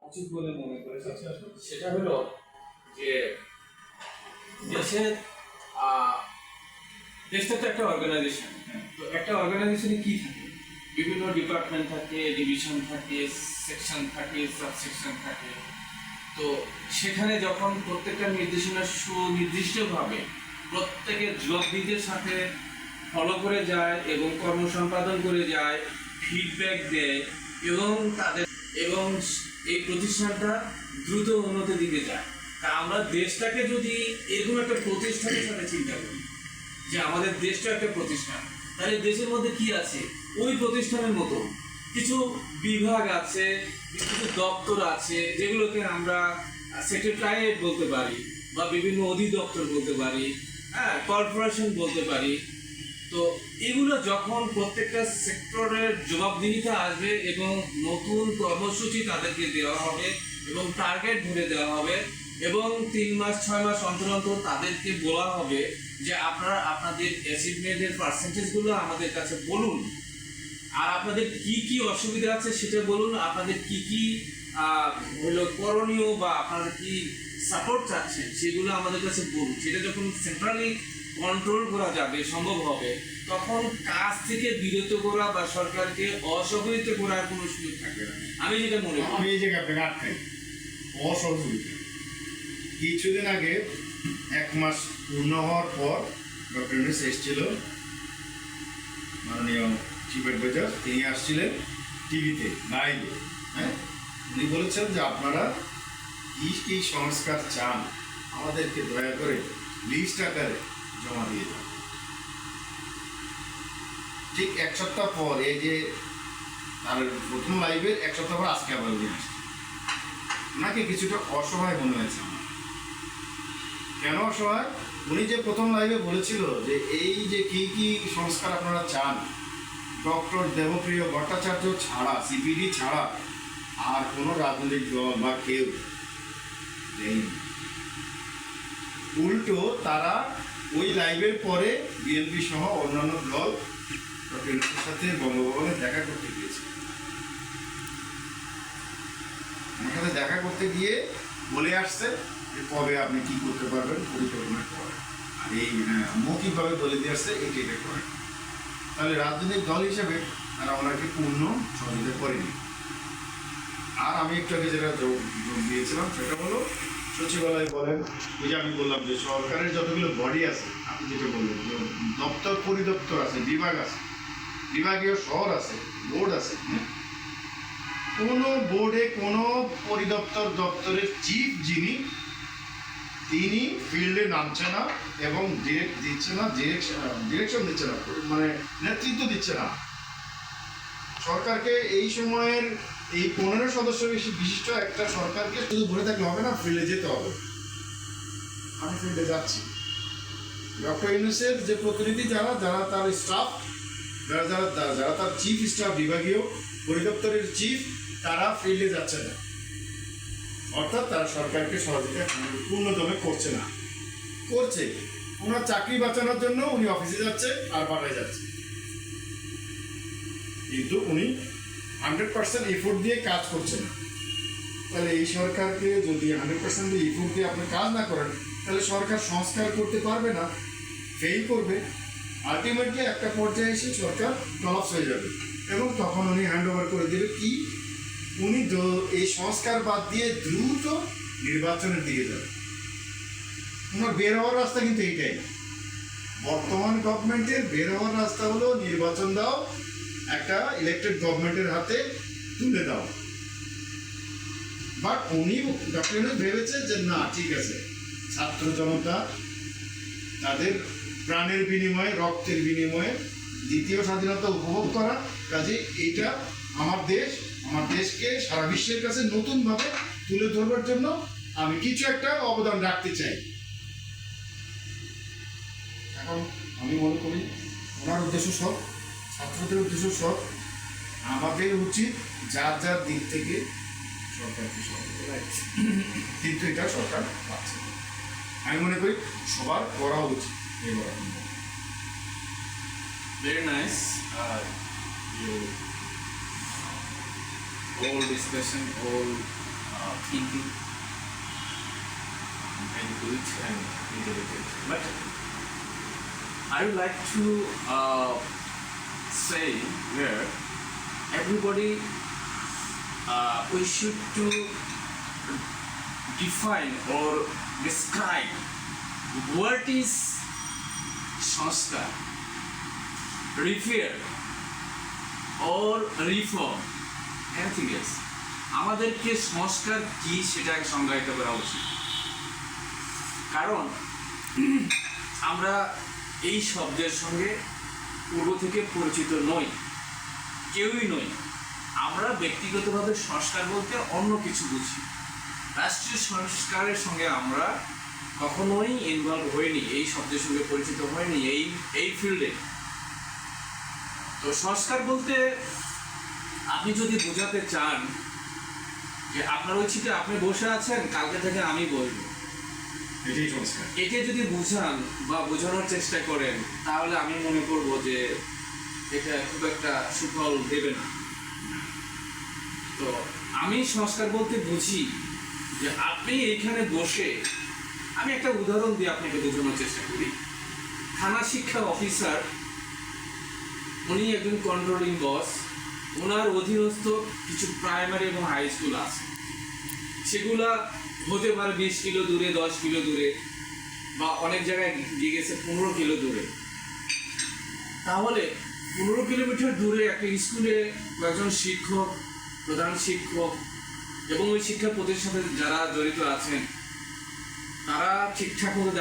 উচিত বলে মনে করেছে? সেটা হলো যে দেশের দেশটা তো একটা অর্গানাইজেশন। তো একটা অর্গানাইজেশনে কি থাকে? বিভিন্ন ডিপার্টমেন্ট থাকে, ডিভিশন থাকে, সেকশন থাকে, সাবসেকশন থাকে। তো সেখানে যখন প্রত্যেকটা নির্দেশনা সুনির্দিষ্টভাবে প্রত্যেকের জবাবদিহির সাথে ফলো করে যায় এবং কর্ম সম্পাদন করে যায়, ফিডব্যাক দেয় এবং তাদের এবং এই প্রতিষ্ঠানটা দ্রুত উন্নতির দিকে যায়। তা আমরা দেশটাকে যদি এরকম একটা প্রতিষ্ঠানের সাথে চিন্তা করি যে আমাদের দেশটা একটা প্রতিষ্ঠান, তাহলে দেশের মধ্যে কি আছে? ওই প্রতিষ্ঠানের মতো কিছু বিভাগ আছে, কিছু দপ্তর আছে, যেগুলোকে আমরা সেক্রেটারিয়েট বলতে পারি বা বিভিন্ন অধিদপ্তর বলতে পারি, হ্যাঁ, কর্পোরেশন বলতে পারি। তো এগুলো যখন প্রত্যেকটা সেক্টরের জবাবদিহিতা আসবে এবং নতুন কর্মসূচি তাদেরকে দেওয়া হবে এবং টার্গেট ধরে দেওয়া হবে এবং 3 মাস 6 মাস অন্তর অন্তর তাদেরকে বলা হবে যে আপনারা আপনাদের অ্যাচিভমেন্টের পার্সেন্টেজগুলো আমাদের কাছে বলুন, আর আপনাদের কি কি অসুবিধা আছে সেটা বলুন, আপনাদের কি কি হলো করণীয় বা আপনারা কি সাপোর্ট চাচ্ছেন সেগুলো আমাদের কাছে বলুন। সেটা যখন সেন্ট্রালি কন্ট্রোল করা যাবে, সম্ভব হবে, তখন কাজ থেকে বিরত করা বা সরকারকে অসহযোগিতা করার কোনো সুযোগ থাকবে না। আমি যেটা মনে করি। আমি এই জায়গায় আপনাকে আটকাই, অসহযোগিতা। কিছুদিন আগে 1 মাস পূর্ণ হওয়ার পর ডক্টর ইউনূস এসেছিল, মাননীয় চিফ অ্যাডভাইজার, তিনি আসছিলেন টিভিতে লাইভে। হ্যাঁ, উনি বলেছেন যে আপনারা কি কি সংস্কার চান আমাদেরকে দয়া করে লিস্ট আকারে জমা দিয়ে যান। ঠিক 1 সপ্তাহ পর, এই যে তার প্রথম লাইভের 1 সপ্তাহ পর আজকে আবার উনি আসছে। ওনাকে কিছুটা অসহায় মনে হয়েছে আমার। কেন অসহায়? উনি যে প্রথম লাইভে বলেছিল যে এই যে কি কি সংস্কার আপনারা চান, ডক্টর দেবপ্রিয় ভট্টাচার্য ছাড়া, সিপিডি ছাড়া আর কোনো রাজনৈতিক দল বা কেউ দেয়নি। উল্টো তারা ওই লাইভের পরে বিএনপি সহ অন্যান্য দল ডক্টর ইউনূসের সাথে বঙ্গভবনে দেখা করতে গিয়েছে। আমার সাথে দেখা করতে গিয়ে বলে আসছে যে কবে আপনি কি করতে পারবেন, পরিকল্পনা করেন, আর এই মৌখিকভাবে বলে দিয়ে আসছে এটা এটা করেন। তাহলে রাজনৈতিক দল হিসেবে তারা ওনাকে পূর্ণ সহযোগিতা করেনি। আর আমি একটু আগে যেটা যোগ দিয়েছিলাম সেটা হলো সচিবালয় বলেন, ওই যে আমি বললাম যে সরকারের যতগুলো বডি আছে, আপনি যেটা বললেন যে দপ্তর পরিদপ্তর আছে, বিভাগ আছে, বিভাগীয় শহর আছে, বোর্ড আছে। কোনো বোর্ডে কোনো পরিদপ্তর দপ্তরের চিফ যিনি, তিনি ফিল্ডে নামছে না এবং ডিরেকশন দিচ্ছে না, মানে নেতৃত্ব দিচ্ছে না সরকারকে। এই সময়ের এই 15 সদস্য বিশিষ্ট একটা সরকারকে শুধু বলে থাকলে হবে না, ফিল্ডে যেতে হবে। আমি ফিল্ডে যাচ্ছি। ডক্টর ইউনূসের যে প্রতিনিধি যারা তার স্টাফ, যারা তার চিফ স্টাফ, বিভাগীয় পরিদপ্তরের চিফ, তারা ফিল্ডে যাচ্ছে না। অর্থাৎ তারা সরকারকে সহযোগিতা পূর্ণদমে করছে না। করছে ওনার চাকরি বাঁচানোর জন্য উনি অফিসে যাচ্ছে আর বাড়ায় যাচ্ছে, কিন্তু উনি 100% এফোর্ট দিয়ে কাজ করছে না। তাহলে এই সরকারকে যদি 100% দিয়ে এফোর্ট দিয়ে আপনি কাজ না করেন, তাহলে সরকার সংস্কার করতে পারবে না, ফেল করবে। আলটিমেটলি একটা পর্যায়ে এসে সরকার কলাপস হয়ে যাবে এবং তখন উনি হ্যান্ড ওভার করে দেবে কি, উনি এই সংস্কার বাদ দিয়ে দ্রুত নির্বাচনের দিকে যাবে। ওনার বের হওয়ার রাস্তা কিন্তু এইটাই। বর্তমান গভর্নমেন্টের বের হওয়ার রাস্তা হলো নির্বাচন দাও, একটা ইলেক্টেড গভর্নমেন্টের হাতে তুলে দাও। বাট উনি ডক্টর ইউনূস ভেবেছে যে না, ঠিক আছে, ছাত্র জনতা তাদের প্রাণের বিনিময়ে, রক্তের বিনিময়ে দ্বিতীয় স্বাধীনতা উপভোগ করা, কাজে এইটা আমার দেশ, আমার দেশকে সারা বিশ্বের কাছে নতুনভাবে তুলে ধরবার জন্য আমি কিছু একটা অবদান রাখতে চাই। এখন আমি মনে করি ওনার উদ্দেশ্য সব, ছাত্রদের উদ্দেশ্য সব। আমাদের উচিত যার যার দিক থেকে সরকারকে সহযোগিতা, কিন্তু এটা সরকার পাচ্ছে না। আমি মনে করি সবার করা উচিত। Very nice. Your whole discussion, whole thinking and good and intelligent. But I would like to say here, everybody, we should to define or describe what is sanskar, repair or reform, anything else. আমাদেরকে সংস্কার কি সেটাকে সংজ্ঞায়িত করা উচিত, কারণ আমরা এই শব্দের সঙ্গে পূর্ব থেকে পরিচিত নই, কেউই নই। আমরা ব্যক্তিগতভাবে সংস্কার বলতে অন্য কিছু বুঝি, রাষ্ট্রীয় সংস্কারের সঙ্গে আমরা কখনোই ইনভলভ হইনি, এই শব্দের সঙ্গে পরিচিত হয়নি এই ফিল্ডে। তো সংস্কার বলতে আপনি যদি বোঝাতে চান যে আপনার ওই চিঠি আপনি বসে আছেন, কালকে থেকে আমি বলবো, এটাই সংস্কার। একে যদি বুঝান বা বোঝানোর চেষ্টা করেন, তাহলে আমি মনে করব যে এটা খুব একটা সুফল দেবে না। তো আমি সংস্কার বলতে বুঝি যে আপনি এইখানে বসে, আমি একটা উদাহরণ দিয়ে আপনাকে বোঝানোর চেষ্টা করি। থানা শিক্ষা অফিসার, উনি একজন কন্ট্রোলিং বস, ওনার অধীনস্থ কিছু প্রাইমারি এবং হাই স্কুল আছে, সেগুলা হতে পারে 20 কিলো দূরে, 10 কিলো দূরে, বা অনেক জায়গায় গিয়ে গেছে 15 কিলো দূরে। তাহলে 15 কিলোমিটার দূরে একটা স্কুলে কয়েকজন শিক্ষক, প্রধান শিক্ষক এবং ওই শিক্ষা প্রতিষ্ঠানের যারা জড়িত আছেন, তারা ঠিকঠাক মতো